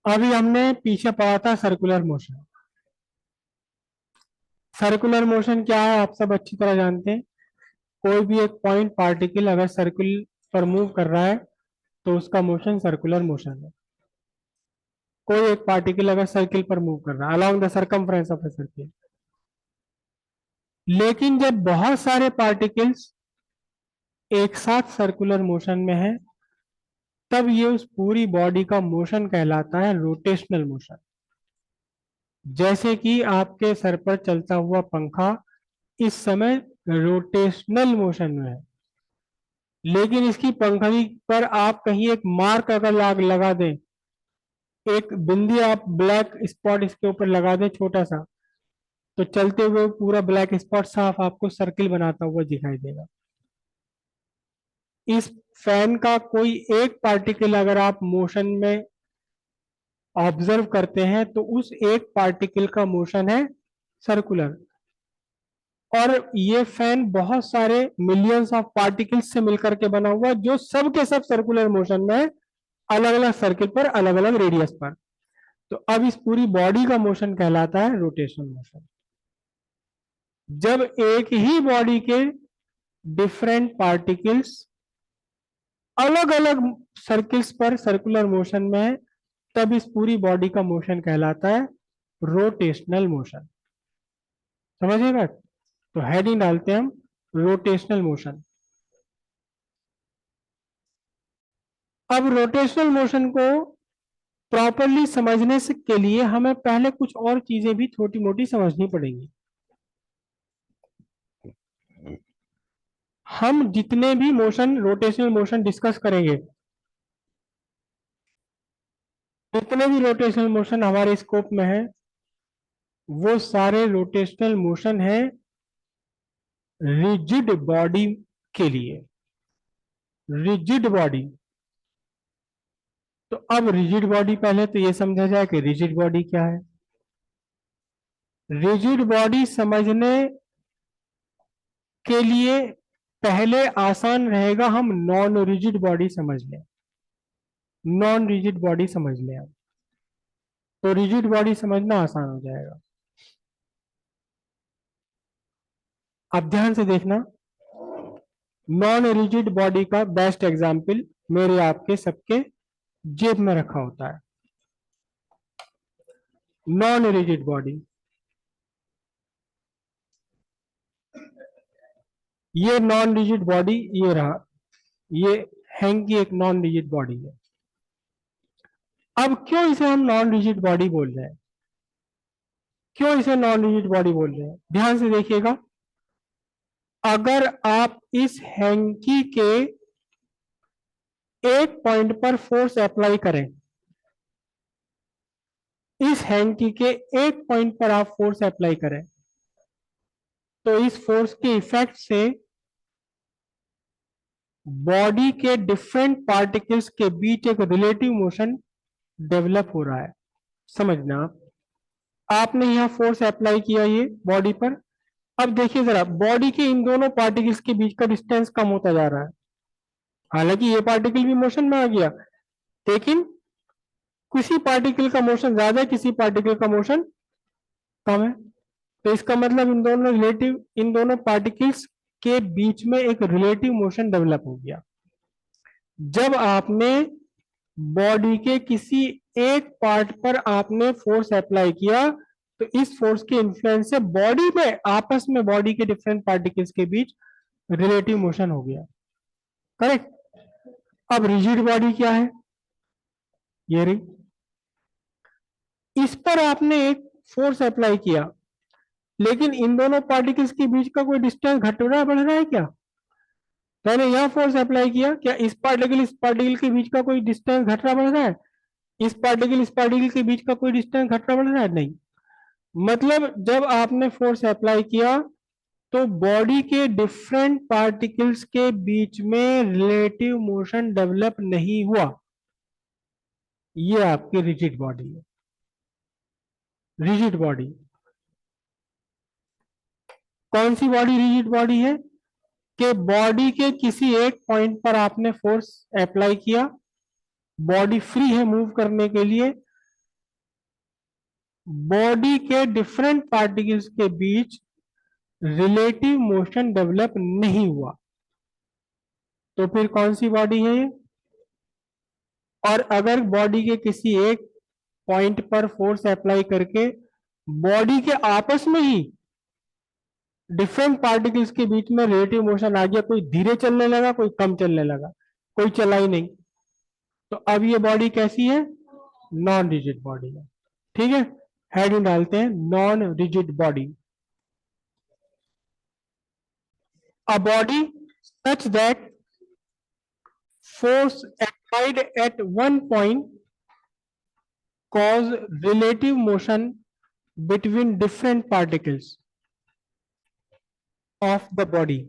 अभी हमने पीछे पढ़ा था सर्कुलर मोशन। सर्कुलर मोशन क्या है आप सब अच्छी तरह जानते हैं। कोई भी एक पॉइंट पार्टिकल अगर सर्कुल पर मूव कर रहा है तो उसका मोशन सर्कुलर मोशन है। कोई एक पार्टिकल अगर सर्किल पर मूव कर रहा है along the circumference of a circle. लेकिन जब बहुत सारे पार्टिकल्स एक साथ सर्कुलर मोशन में है तब ये उस पूरी बॉडी का मोशन कहलाता है रोटेशनल मोशन। जैसे कि आपके सर पर चलता हुआ पंखा इस समय रोटेशनल मोशन में है, लेकिन इसकी पंखड़ी पर आप कहीं एक मार्क अगर लगा दें, एक बिंदी आप ब्लैक स्पॉट इसके ऊपर लगा दें छोटा सा, तो चलते हुए पूरा ब्लैक स्पॉट साफ आपको सर्किल बनाता हुआ दिखाई देगा। इस फैन का कोई एक पार्टिकल अगर आप मोशन में ऑब्जर्व करते हैं तो उस एक पार्टिकल का मोशन है सर्कुलर। और ये फैन बहुत सारे मिलियंस ऑफ पार्टिकल्स से मिलकर के बना हुआ है जो सब के सब सर्कुलर मोशन में है, अलग अलग सर्किल पर अलग अलग रेडियस पर। तो अब इस पूरी बॉडी का मोशन कहलाता है रोटेशनल मोशन। जब एक ही बॉडी के डिफरेंट पार्टिकल्स अलग अलग सर्किल्स पर सर्कुलर मोशन में है तब इस पूरी बॉडी का मोशन कहलाता है रोटेशनल मोशन। समझिएगा। तो हेडिंग डालते हैं हम रोटेशनल मोशन। अब रोटेशनल मोशन को प्रॉपरली समझने से के लिए हमें पहले कुछ और चीजें भी छोटी मोटी समझनी पड़ेंगी। हम जितने भी मोशन रोटेशनल मोशन डिस्कस करेंगे, जितने भी रोटेशनल मोशन हमारे स्कोप में है वो सारे रोटेशनल मोशन है रिजिड बॉडी के लिए। Rigid body. तो अब रिजिड बॉडी पहले तो ये समझा जाए कि रिजिड बॉडी क्या है। रिजिड बॉडी समझने के लिए पहले आसान रहेगा हम नॉन रिजिड बॉडी समझ लें। नॉन रिजिड बॉडी समझ लें हम, तो रिजिड बॉडी समझना आसान हो जाएगा। अब ध्यान से देखना, नॉन रिजिड बॉडी का बेस्ट एग्जाम्पल मेरे आपके सबके जेब में रखा होता है। नॉन रिजिड बॉडी, ये नॉन रिजिड बॉडी ये रहा, ये हैंग की एक नॉन रिजिड बॉडी है। अब क्यों इसे हम नॉन रिजिड बॉडी बोल रहे हैं, क्यों इसे नॉन रिजिड बॉडी बोल रहे हैं, ध्यान से देखिएगा। अगर आप इस हैंकी के एक पॉइंट पर फोर्स अप्लाई करें, इस हैंकी के एक पॉइंट पर आप फोर्स अप्लाई करें तो इस फोर्स के इफेक्ट से बॉडी के डिफरेंट पार्टिकल्स के बीच एक रिलेटिव मोशन डेवलप हो रहा है। समझना, आपने यहां फोर्स अप्लाई किया ये बॉडी पर। अब देखिए जरा, बॉडी के इन दोनों पार्टिकल्स के बीच का डिस्टेंस कम होता जा रहा है। हालांकि ये पार्टिकल भी मोशन में आ गया, लेकिन किसी पार्टिकल का मोशन ज्यादा है, किसी पार्टिकल का मोशन कम है। तो इसका मतलब इन दोनों पार्टिकल्स के बीच में एक रिलेटिव मोशन डेवलप हो गया। जब आपने बॉडी के किसी एक पार्ट पर आपने फोर्स अप्लाई किया तो इस फोर्स के इन्फ्लुएंस से बॉडी में आपस में बॉडी के डिफरेंट पार्टिकल्स के बीच रिलेटिव मोशन हो गया। करेक्ट। अब रिजिड बॉडी क्या है, ये रही, इस पर आपने एक फोर्स अप्लाई किया लेकिन इन दोनों पार्टिकल्स के बीच का कोई डिस्टेंस घट रहा है बढ़ रहा है क्या। मैंने यहां फोर्स अप्लाई किया, क्या इस पार्टिकल के बीच का कोई डिस्टेंस घट रहा बढ़ रहा है, इस पार्टिकल के बीच का कोई डिस्टेंस घट रहा बढ़ रहा है, नहीं। मतलब जब आपने फोर्स अप्लाई किया तो बॉडी के डिफरेंट पार्टिकल्स के बीच में रिलेटिव मोशन डेवलप नहीं हुआ। ये आपकी रिजिड बॉडी है। रिजिड बॉडी, कौन सी बॉडी रिजिड बॉडी है, कि बॉडी के किसी एक पॉइंट पर आपने फोर्स अप्लाई किया, बॉडी फ्री है मूव करने के लिए, बॉडी के डिफरेंट पार्टिकल्स के बीच रिलेटिव मोशन डेवलप नहीं हुआ, तो फिर कौन सी बॉडी है ये? और अगर बॉडी के किसी एक पॉइंट पर फोर्स अप्लाई करके बॉडी के आपस में ही डिफरेंट पार्टिकल्स के बीच में रिलेटिव मोशन आ गया, कोई धीरे चलने लगा, कोई कम चलने लगा, कोई चला ही नहीं, तो अब ये बॉडी कैसी है? नॉन रिजिड बॉडी है। ठीक है, हेडिंग डालते हैं non rigid body. A body such that force applied at one point cause relative motion between different particles of the body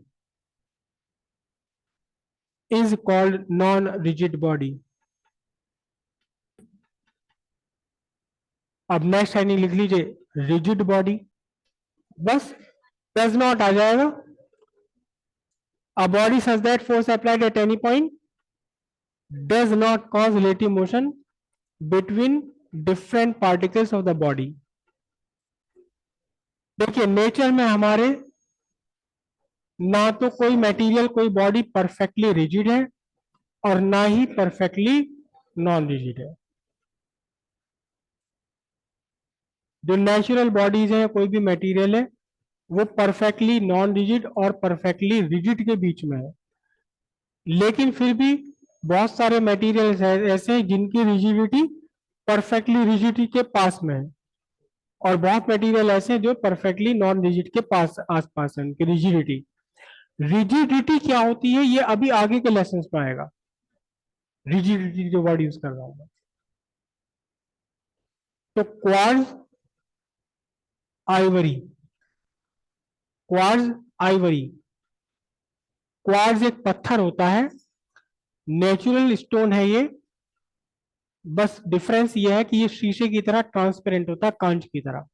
is called non-rigid body. अब नेक्स्ट लाइन लिख लीजिए rigid body, बस does not आ जाएगा। A body such that force applied at any point does not cause relative motion between different particles of the body। देखिए nature में हमारे ना तो कोई मटेरियल, कोई बॉडी परफेक्टली रिजिड है और ना ही परफेक्टली नॉन रिजिड है। जो नेचुरल बॉडीज है, कोई भी मटेरियल है, वो परफेक्टली नॉन रिजिड और परफेक्टली रिजिड के बीच में है। लेकिन फिर भी बहुत सारे मटेरियल्स ऐसे हैं जिनकी रिजिडिटी परफेक्टली रिजिडिटी के पास में है, और बहुत मटेरियल ऐसे हैं जो परफेक्टली नॉन रिजिड के पास आसपास है उनकी रिजिडिटी। रिजिडिटी क्या होती है ये अभी आगे के लेसन में आएगा, रिजिडिटी जो वर्ड यूज कर रहा हूं। तो quartz Ivory, quartz Ivory, quartz एक पत्थर होता है, नेचुरल स्टोन है ये, बस डिफरेंस ये है कि ये शीशे की तरह ट्रांसपेरेंट होता है, कांच की तरह,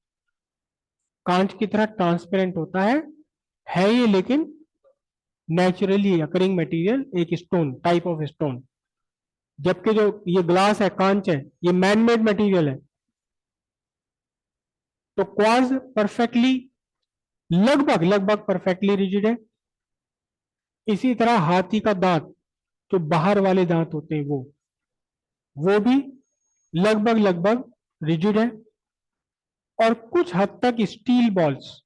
कांच की तरह ट्रांसपेरेंट होता है ये, लेकिन नेचुरली अकरिंग मटेरियल, एक स्टोन, टाइप ऑफ स्टोन। जबकि जो ये ग्लास है, कांच है, ये मैन मेड मटेरियल है। तो क्वार्ट्ज परफेक्टली, लगभग लगभग परफेक्टली रिजिड है। इसी तरह हाथी का दांत, जो बाहर वाले दांत होते हैं, वो भी लगभग लगभग रिजिड है। और कुछ हद तक स्टील बॉल्स,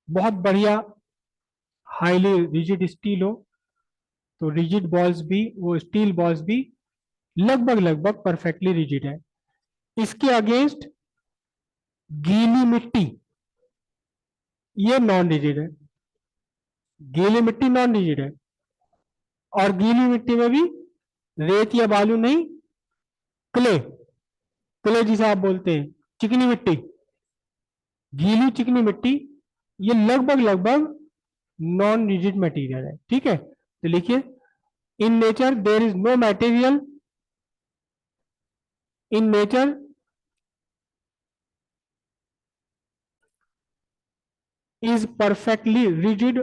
बहुत बढ़िया हाईली रिजिड स्टील हो तो रिजिड बॉल्स भी, वो स्टील बॉल्स भी लगभग लगभग परफेक्टली रिजिड है। इसके अगेंस्ट गीली मिट्टी, ये नॉन रिजिड है, गीली मिट्टी नॉन रिजिड है। और गीली मिट्टी में भी रेत या बालू नहीं, क्ले, क्ले जिसे आप बोलते हैं, चिकनी मिट्टी, गीली चिकनी मिट्टी, ये लगभग लगभग नॉन रिजिड मटेरियल है। ठीक है, तो लिखिए in nature there is no material, in nature is perfectly rigid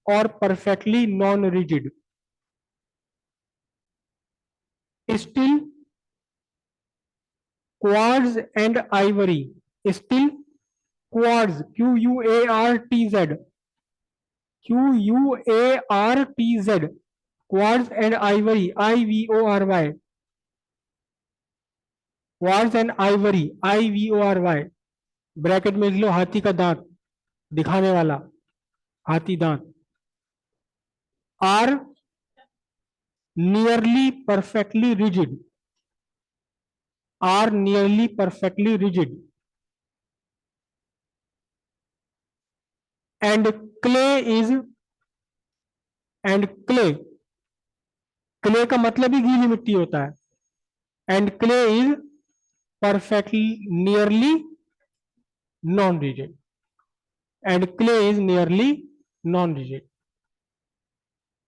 or perfectly non-rigid. Still, quartz and ivory, still quartz, Q-U-A-R-T-Z, Q-U-A-R-T-Z, quartz and ivory, I-V-O-R-Y, quartz and ivory, I-V-O-R-Y, bracket में लिख लो हाथी का दांत, दिखाने वाला हाथी दांत, are nearly perfectly rigid, are nearly perfectly rigid, and clay is, and clay, clay का मतलब ही गीली मिट्टी होता है, and clay is perfectly nearly non-rigid, and clay is nearly non-rigid.